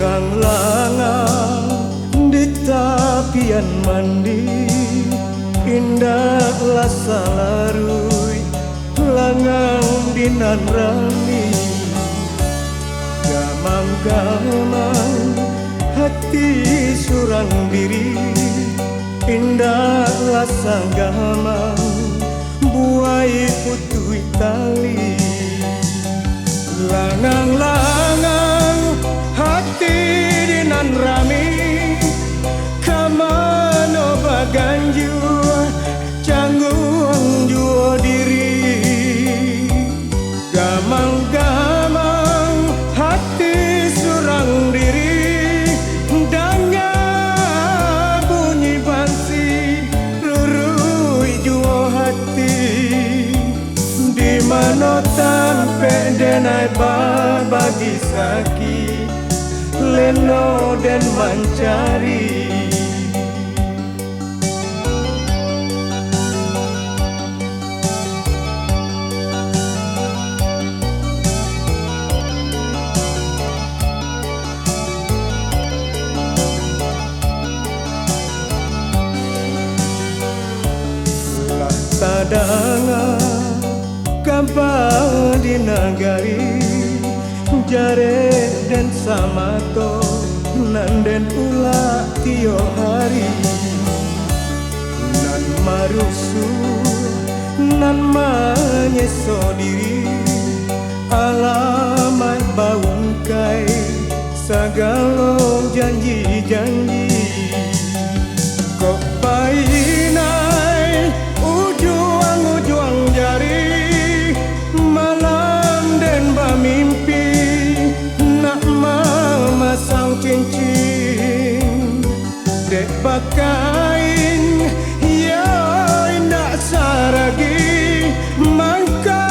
Langang-langang di tapian mandi, indahlah salarui langang dinan rami. Gamang-gamang hati surang diri, indahlah sanggamang buai putui tali. Langang-langang hati dinan rami, kamano baganju canggung juo diri. Gamang-gamang hati surang diri, danga bunyi bansi lurui juo hati. Di mana tampe denai bagi saki leno dan mencari. Lah tadanga kampau di nagari, jare dan samato nanden pula tio hari. Nan marusu nan menyeso diri, alamai baungkai sagalo janji-janji. Kok painai ujuang-ujuang jari, malam dan mimpi nak memasang cincin. Dek bakain ya indah saragi, makanya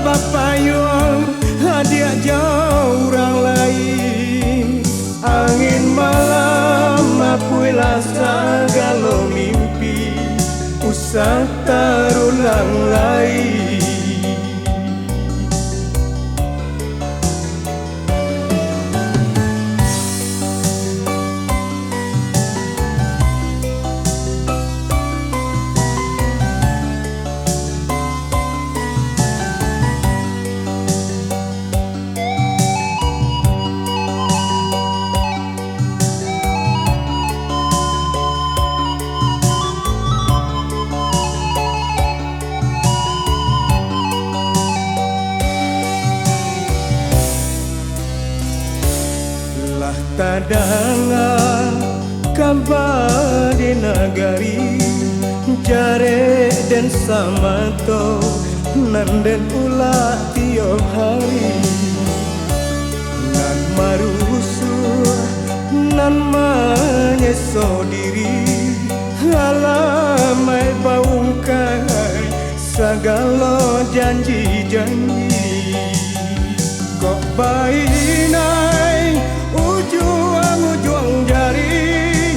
bapayong hadiah jauh orang lain. Angin malam apuilah sagalo mimpi, usah terulang lagi. Tadangan kampau di nagari, jare dan samato nanden pula tiap hari. Nan marusu nan menyeso diri, alamai baungkai sagalo janji-janji. Kok bainai ujuang-ujuang jari,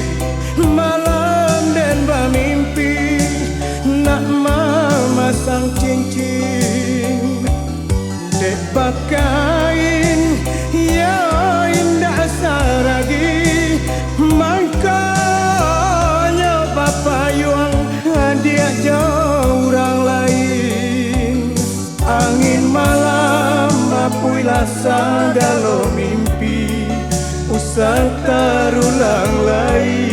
malam dan bermimpi nak memasang cincin. Dek bakain ya indah saragi, makanya bapayuang hadiah jauh orang lain. Angin malam apuilah sagalo mimpi, usah terulang lagi.